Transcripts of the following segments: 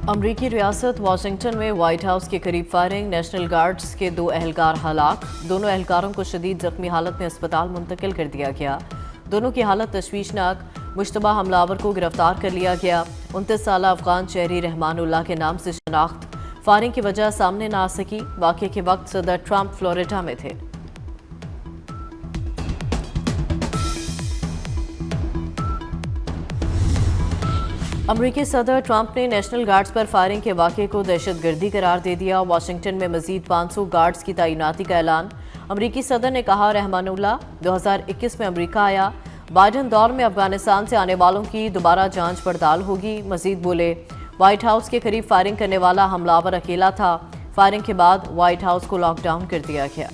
अमरीकी रियासत वाशिंगटन में व्हाइट हाउस के करीब फायरिंग, नेशनल गार्ड्स के 2 एहलकार हलाक। दोनों एहलकारों को शदीद जख्मी हालत में अस्पताल मुंतकिल कर दिया गया। दोनों की हालत तशवीशनाक। मुश्तबा हमलावर को गिरफ्तार कर लिया गया। 29 साल अफगान शहरी रहमानुल्लाह के नाम से शनाख्त। फायरिंग की वजह सामने न आ सकी। वाक़े के वक्त सदर ट्रंप फ्लोरिडा में थे। अमरीकी सदर ट्रंप ने नेशनल गार्ड्स पर फायरिंग के वाक़े को दहशतगर्दी करार दे दिया। वाशिंगटन में मजीद 500 गार्ड्स की तैनाती का ऐलान। अमरीकी सदर ने कहा, रहमानुल्लाह 2021 में अमरीका आया। बाइडन दौर में अफगानिस्तान से आने वालों की दोबारा जांच पड़ताल होगी। मजीद बोले, व्हाइट हाउस के करीब फायरिंग करने वाला हमलावर अकेला था। फायरिंग के बाद व्हाइट हाउस को लॉकडाउन कर दिया गया।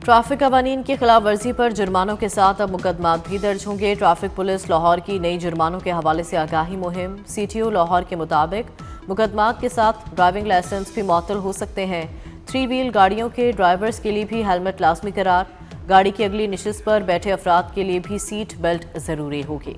ट्रैफिक कवानीन की खिलाफ वर्जी पर जुर्मानों के साथ अब मुकदमात भी दर्ज होंगे। ट्रैफिक पुलिस लाहौर की नई जुर्मानों के हवाले से आगाही मुहिम। CTO लाहौर के मुताबिक मुकदमात के साथ ड्राइविंग लाइसेंस भी मुअत्तल हो सकते हैं। 3 व्हील गाड़ियों के ड्राइवर्स के लिए भी हेलमेट लाजमी करार। गाड़ी की अगली नशिस्त पर बैठे अफराद के लिए भी सीट बेल्ट जरूरी होगी।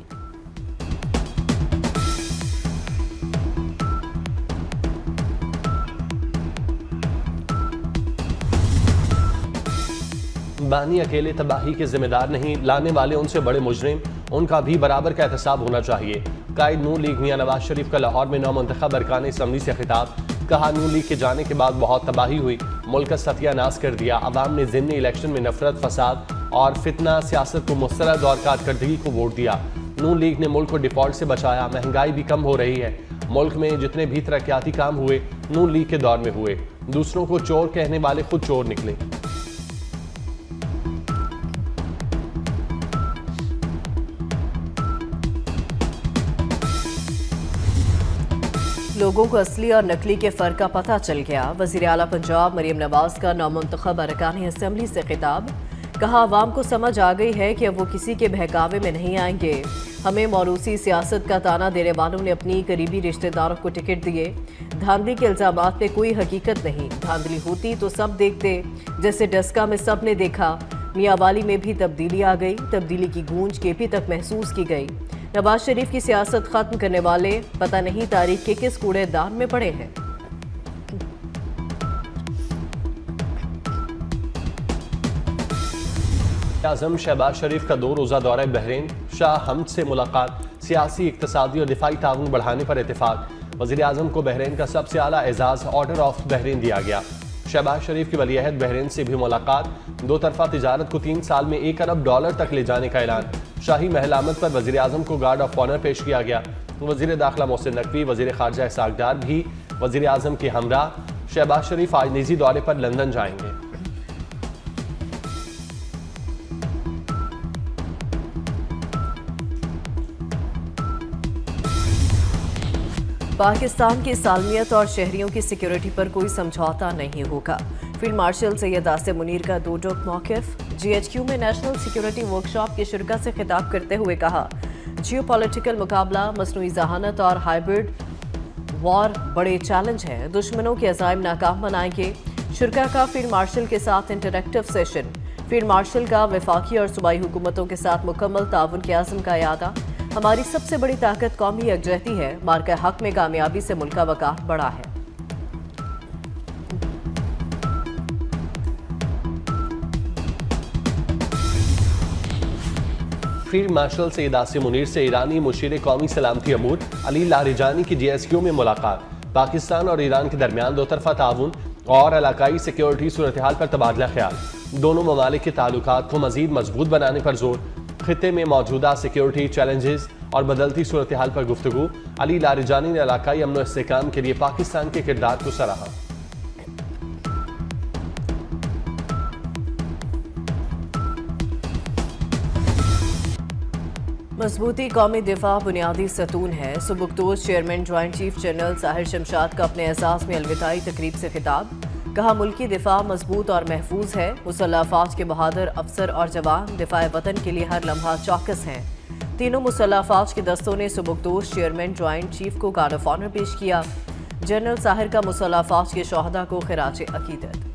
बानी अकेले तबाही के जिम्मेदार नहीं, लाने वाले उनसे बड़े मुजरिम, उनका भी बराबर का एहतसाब होना चाहिए। कायद नून लीग मियां नवाज शरीफ का लाहौर में नौमुंतखब अरकान असम्बली से खिताब। कहा, नून लीग के जाने के बाद बहुत तबाही हुई, मुल्क का सत्यानाश कर दिया। अवाम ने ज़िमनी इलेक्शन में नफरत, फसाद और फितना सियासत को मुस्तरद और कारकर्दगी को वोट दिया। नून लीग ने मुल्क को डिफॉल्ट से बचाया। महंगाई भी कम हो रही है। मुल्क में जितने भी तरक्याती काम हुए नून लीग के दौर में हुए। दूसरों को चोर कहने वाले खुद चोर निकले। लोगों को असली और नकली के फ़र्क का पता चल गया। वज़ीर आला पंजाब मरीम नवाज का नौमुंतखब अरकान असम्बली से खिताब। कहा, अवाम को समझ आ गई है कि अब वो किसी के बहकावे में नहीं आएंगे। हमें मौरूसी सियासत का ताना देने वालों ने अपनी करीबी रिश्तेदारों को टिकट दिए। धांधली के इल्ज़ामात में कोई हकीकत नहीं। धांधली होती तो सब देखते, जैसे डस्का में सब ने देखा। मियांवाली में भी तब्दीली आ गई। तब्दीली की गूंज KP तक महसूस की गई। नवाज शरीफ की सियासत खत्म करने वाले पता नहीं तारीख के किस कूड़ेदान में पड़े हैं। आज़म शहबाज शरीफ का 2 रोज़ा दौरा बहरीन। शाह हमद से मुलाकात। सियासी, इक्तसादी और दिफाई ताउन बढ़ाने पर इत्तेफाक। वज़ीर आज़म को बहरीन का सबसे आला एजाज़ ऑर्डर ऑफ बहरीन दिया गया। शहबाज शरीफ की वलीअहद बहरीन से भी मुलाकात। 2 तरफा तिजारत को 3 साल में $1 अरब तक ले जाने का ऐलान। शाही महल आमद पर वज़ीर आज़म को गार्ड ऑफ ऑनर पेश किया गया। वज़ीर दाखिला मोहसिन नकवी, वज़ीर ख़ारजा इसहाक़ डार भी वज़ीर आज़म के हमरा। शहबाज शरीफ आज निजी दौरे पर लंदन जाएंगे। पाकिस्तान की सालमियत और शहरियों की सिक्योरिटी पर कोई समझौता नहीं होगा। फील्ड मार्शल सैयद आसिम मुनीर का 2 टोक मौक़िफ़। GHQ में नेशनल सिक्योरिटी वर्कशॉप की शुरा से खिताब करते हुए कहा, जियोपॉलिटिकल मुकाबला, मसनूई जहानत और हाइब्रिड वॉर बड़े चैलेंज हैं। दुश्मनों के अज़ाइम नाकाम बनाएंगे। शुरा का फील्ड मार्शल के साथ इंटरेक्टिव सेशन। फील्ड मार्शल का वफाकी और सूबाई हुकूमतों के साथ मुकम्मल ताउन के आज़म का यादा। हमारी सबसे बड़ी ताकत कौमी यकजहती है। मार्का हक में कामयाबी से मुल्क का वक़ार बढ़ा है। फील्ड मार्शल सैयद आसिम मुनीर से ईरानी मुशीर कौमी सलामती अमूर अली लारिजानी की GSQ में मुलाकात। पाकिस्तान और ईरान के दरमियान 2 तरफा ताउन और इलाकाई सिक्योरिटी सूरत हाल पर तबादला ख्याल। दोनों ममालिक के ताल्लुकात को मजीद मजबूत बनाने पर जोर। खित्ते में मौजूदा सिक्योरिटी चैलेंजेस और बदलती सूरत हाल पर गुफ्तगू। अली लारिजानी ने इलाकाई अमन व इस्तेहकाम के लिए पाकिस्तान के किरदार को सराहा। मजबूती कौमी दिफा बुनियादी सतून है। सुबुकदोश chairman joint chief general Sahir Shamshad का अपने एहसास में अलविदाई तकरीब से खिताब। कहा, मुल्की दिफा मजबूत और महफूज है। मुसल्लह फौज के बहादुर अफसर और जवान दिफा वतन के लिए हर लम्हा चौकस हैं। तीनों मुसल्लह फौज के दस्तों ने सुबुकदोश चेयरमैन ज्वाइंट चीफ को गार्ड ऑफ ऑनर पेश किया। जनरल साहिर का मुसल्लह फौज के शोहदा को खिराज अकीदत।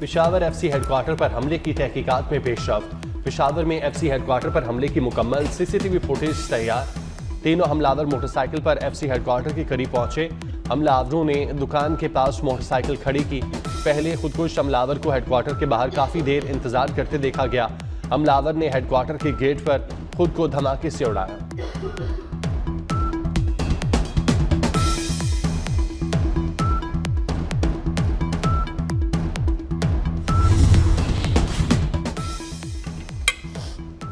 पेशावर एफसी हेडक्वार्टर पर हमले की तहकीकात में पेशरफ्त। पेशावर में एफसी हेडक्वार्टर पर हमले की मुकम्मल सीसीटीवी फुटेज तैयार। तीनों हमलावर मोटरसाइकिल पर एफसी हेडक्वार्टर के करीब पहुंचे। हमलावरों ने दुकान के पास मोटरसाइकिल खड़ी की। पहले खुदकुश हमलावर को हेडक्वार्टर के बाहर काफी देर इंतजार करते देखा गया। हमलावर ने हेडक्वार्टर के गेट पर खुद को धमाके से उड़ाया।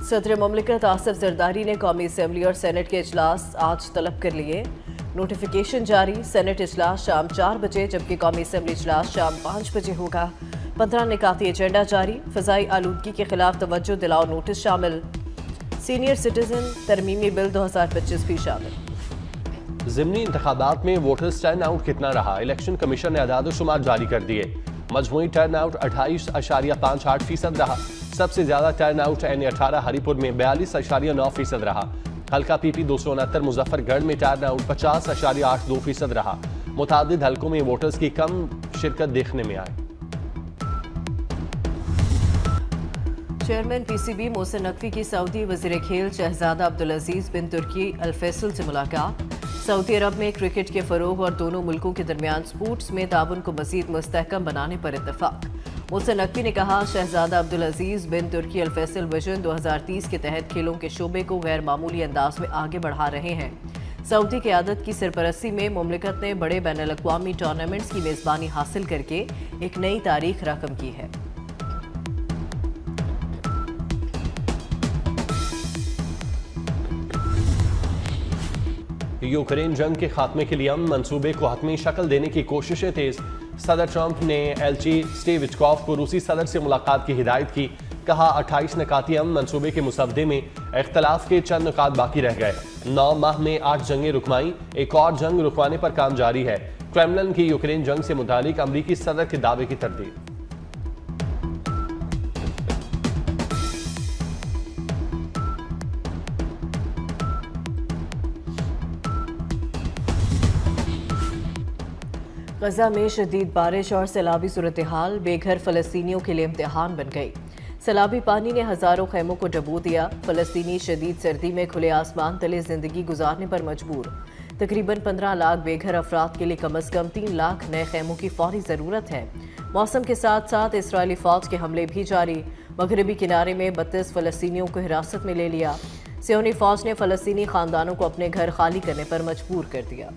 सदर मुमलिकत आसिफ जरदारी ने कौमी असम्बली और सेनेट के इजलास आज तलब कर लिए। नोटिफिकेशन जारी। सेनेट इजलास शाम 4 बजे जबकि कौमी असम्बली इजलास शाम 5 बजे होगा। 15 निकाती एजेंडा जारी। फ़ज़ाई आलूदगी के खिलाफ तवज्जो दिलाओ नोटिस शामिल। सीनियर सिटीजन तरमीमी बिल 2025 भी शामिल। ज़िमनी इंतखाबात में वोटर्स टर्न आउट कितना रहा? इलेक्शन कमीशन ने अदाद-ओ-शुमार जारी कर दिए। मजमूई टर्न आउट 28.58% रहा। सबसे ज्यादा टर्न आउट N18 हरिपुर में 42.9% रहा। हल्का PP 269 मुजफ्फरगढ़ में टर्न आउट 50.82% रहा। मुतादिद हल्कों में वोटर्स की कम शिरकत देखने में आई। चेयरमैन PCB मोहसिन नकवी की सऊदी वज़ीर खेल शहजादा अब्दुल अजीज बिन तुर्की अल फैसल से मुलाकात। सऊदी अरब में क्रिकेट के फरोग और दोनों मुल्कों के दरमियान स्पोर्ट्स में ताउन को मज़ीद मुस्तहकम बनाने पर इत्तफाक। मोहसिन नकवी ने कहा शहजादा अब्दुल अजीज बिन तुर्की अल फैसल विजन 2030 के तहत खेलों के शोबे को गैर मामूली अंदाज में आगे बढ़ा रहे हैं। सऊदी क़यादत की सरपरस्ती में मुमलिकत ने बड़े बैनुल-अक़वामी टूर्नामेंट्स की मेज़बानी हासिल करके एक नई तारीख रकम की है। यूक्रेन जंग के खात्मे के लिए अमन मंसूबे को हतमी शक्ल देने की कोशिशें तेज। सदर ट्रंप ने एलची स्टीव विटकॉफ को रूसी सदर से मुलाकात की हिदायत की। कहा 28 निकाती अमन मंसूबे के मुसवदे में इख्तलाफ के चंद नुकात बाकी रह गए। 9 माह में 8 जंगें रुकवाई। एक और जंग रुकवाने पर काम जारी है। क्रेमलिन की यूक्रेन जंग से मुतालिक अमरीकी सदर के दावे की तरदीद। गजा में शदीद बारिश और सैलाबी सूरत हाल बेघर फ़लस्तीनियों के लिए इम्तिहान बन गई। सैलाबी पानी ने हज़ारों खैमों को डुबो दिया। फ़लस्तीनी शदीद सर्दी में खुले आसमान तले ज़िंदगी गुजारने पर मजबूर। तकरीबन 15 लाख बेघर अफराद के लिए कम अज़ कम 3 लाख नए खैमों की फौरी ज़रूरत है। मौसम के साथ साथ इसराइली फ़ौज के हमले भी जारी। मगरबी किनारे में 32 फ़लस्तीनियों को हिरासत में ले लिया। सियोनी फ़ौज ने फ़लस्तीनी ख़ानदानों को अपने घर खाली करने पर मजबूर कर दिया।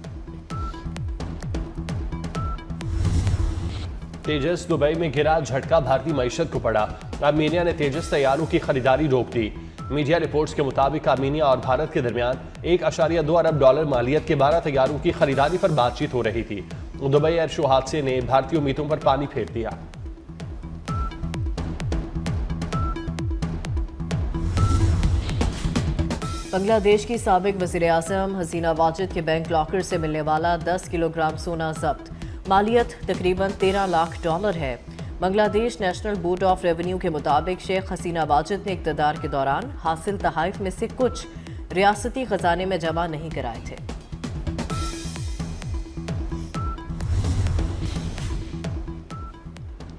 तेजस दुबई में गिरा, झटका भारतीय मईशत को पड़ा। आर्मीनिया ने तेजस तैयारों की खरीदारी रोक दी। मीडिया रिपोर्ट्स के मुताबिक आर्मीनिया और भारत के दरमियान $1.2 अरब मालियत के 12 तैयारों की खरीदारी पर बातचीत हो रही थी। दुबई एयर शो हादसे ने भारतीय उम्मीदों पर पानी फेर दिया। बांग्लादेश की साबिक वज़ीर आज़म हसीना वाजिद के बैंक लॉकर से मिलने वाला 10 किलोग्राम सोना जब्त। मालियत तकरीबन $13 लाख है। Bangladesh national board of revenue के मुताबिक शेख हसीना वाजिद ने इक़्तिदार के दौरान हासिल तहाइफ में से कुछ रियासती खजाने में जमा नहीं कराए थे।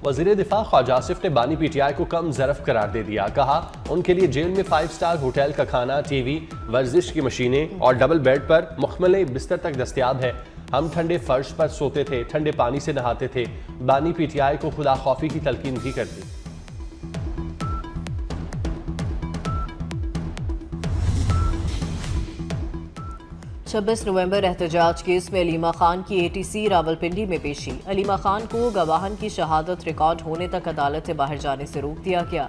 वज़ीर दिफा ख्वाजा आसिफ ने बानी PTI को कम ज़रफ़ करार दे दिया। कहा उनके लिए जेल में 5 स्टार होटल का खाना, TV, वर्जिश की मशीनें और डबल बेड पर मुख्तलिल बिस्तर तक दस्तयाब है। हम ठंडे फर्श पर सोते थे, ठंडे पानी से नहाते थे। बानी PTI को खुदा खौफी की तलकीन भी कर दी। छब्बीस नवंबर एहतजाज केस में अलीमा खान की ATC रावलपिंडी में पेशी। अलीमा खान को गवाहन की शहादत रिकॉर्ड होने तक अदालत से बाहर जाने से रोक दिया गया।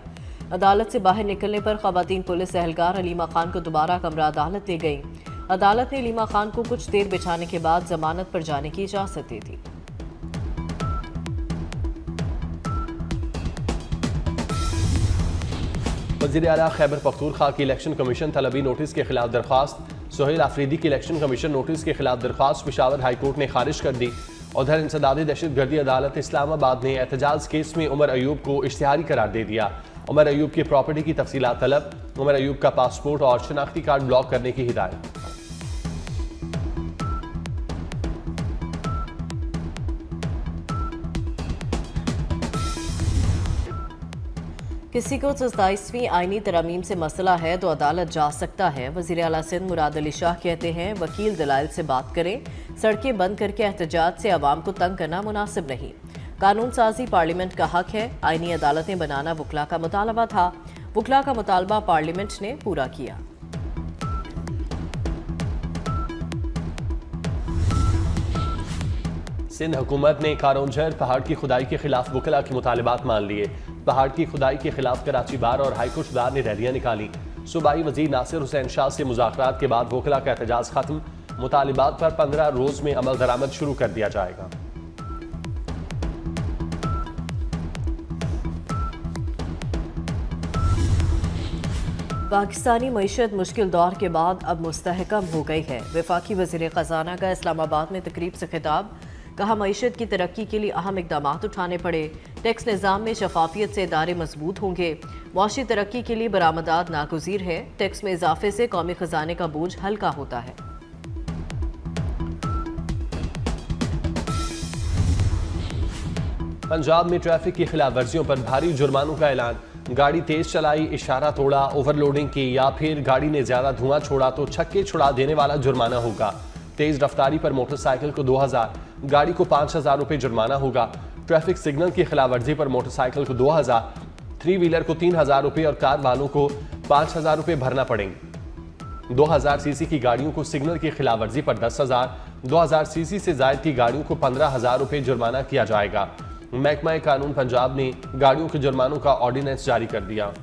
अदालत से बाहर निकलने पर खवातीन पुलिस एहलकार अलीमा खान को दोबारा कमरा अदालत ले गई। अदालत ने अलीमा खान को कुछ देर बिछाने के बाद जमानत पर जाने की इजाजत दे दी। वज़ीर आला खैबर पख्तूनख्वा की इलेक्शन कमीशन तलबी नोटिस के खिलाफ दरख्वास्त। सोहेल आफरीदी की इलेक्शन कमीशन नोटिस के खिलाफ दरख्वास्त पेशावर हाई कोर्ट ने खारिज कर दी। उधर इंसदादी दहशतगर्दी अदालत इस्लामाबाद ने एहतजाज केस में उमर अयूब को इश्तिहारी करार दे दिया। उमर अयूब की प्रॉपर्टी की तफसीलात तलब। उमर अयूब का पासपोर्ट और शनाख्ती कार्ड ब्लॉक करने की हिदायत। किसी को 27वीं आईनी तरमीम से मसला है तो अदालत जा सकता है। वज़ीर आला सिंध मुराद अली शाह कहते हैं वकील दलाइल से बात करें, सड़कें बंद करके एहतजाज से आवाम को तंग करना मुनासिब नहीं। कानून साजी पार्लियामेंट का हक है। आईनी अदालतें बनाना वकला का मुतालबा था, वकला का मुतालबा पार्लियामेंट ने पूरा किया। सिंध हुकूमत ने कारोंझर पहाड़ की खुदाई के खिलाफ वकला के मुतालबात मान लिए। पहाड़ की खुदाई के खिलाफ कराची बार और हाईकोर्ट बार ने रैलियां निकाली। सूबाई वजीर नासिर हुसैन शाह से मुज़ाकरात के बाद वकला का एहतजाज खत्म। मुतालबात पर 15 रोज में अमल दरामद शुरू कर दिया जाएगा। पाकिस्तानी मईशत मुश्किल दौर के बाद अब मुस्तहकम हो गई है। वफाकी वज़ीर ख़जाना का इस्लामाबाद में तकरीब से खिताब, कहा मईशत की तरक्की के लिए अहम इकदाम उठाने पड़े। टैक्स निज़ाम में शफाफियत से इदारे मजबूत होंगे। मुआशी तरक्की के लिए बरामदात नागुज़ीर है। टैक्स में इजाफे से कौमी ख़जाने का बोझ हल्का होता है। पंजाब में ट्रैफिक की खिलाफ वर्जियों पर भारी जुर्मानों का ऐलान। गाड़ी तेज चलाई, इशारा तोड़ा, ओवरलोडिंग की या फिर गाड़ी ने ज्यादा धुआं छोड़ा तो छक्के छुड़ा देने वाला जुर्माना होगा। तेज रफ्तारी पर मोटरसाइकिल को 2000, गाड़ी को 5000 रुपए जुर्माना होगा। ट्रैफिक सिग्नल की खिलाफ वर्जी पर मोटरसाइकिल को 2000, 3 व्हीलर को 3000 रुपए और कार वालों को 5000 रुपए भरना पड़ेंगे। 2000 सीसी की गाड़ियों को सिग्नल की खिलाफ वर्जी पर 10,000, 2000 सीसी से जायद की गाड़ियों को 15,000 रुपए जुर्माना किया जाएगा। महकमा कानून पंजाब ने गाड़ियों के जुर्मानों का ऑर्डिनेंस जारी कर दिया।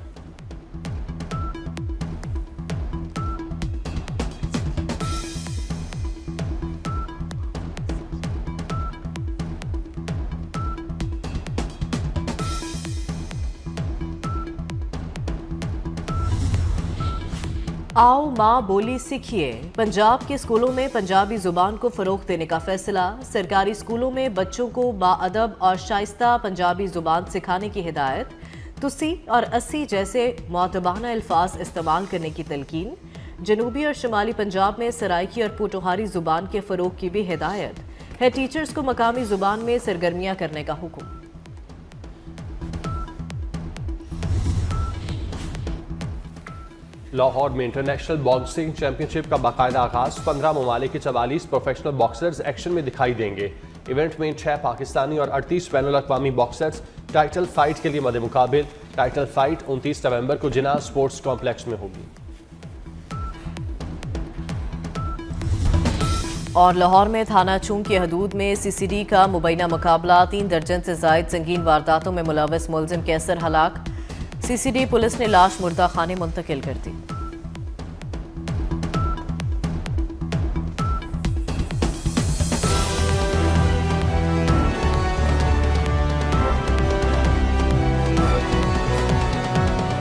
आओ माँ बोली सीखिए। पंजाब के स्कूलों में पंजाबी जुबान को फरोग देने का फैसला। सरकारी स्कूलों में बच्चों को बाअदब और शाइस्ता पंजाबी जुबान सिखाने की हिदायत। तुसी और अस्सी जैसे मुअद्दबाना अल्फाज इस्तेमाल करने की तलकीन। जनूबी और शुमाली पंजाब में सराइकी और पोटोहारी जुबान के फरोग की भी हिदायत है। टीचर्स को मकामी जुबान में सरगर्मियां करने का हुक्म। लाहौर में इंटरनेशनल बॉक्सिंग चैंपियनशिप का बाकायदा आगाज। 15 ममालिक के 44 प्रोफेशनल बॉक्सर्स एक्शन में दिखाई देंगे। इवेंट में 6 पाकिस्तानी और 38 बैनुल अक़वामी बॉक्सर्स टाइटल फाइट के लिए मद मुकाबिल। टाइटल फाइट 29 नवंबर को जिन्ना स्पोर्ट्स कॉम्प्लेक्स में होगी। और लाहौर में थाना चूंग की हदूद में CCD का मुबैना मुकाबला। 3 दर्जन से जायद संगीन वारदातों में मुलव्वस मुलजिम कैसर हलाक। CCD पुलिस ने लाश मुर्दा खाने मुंतकिल कर दी।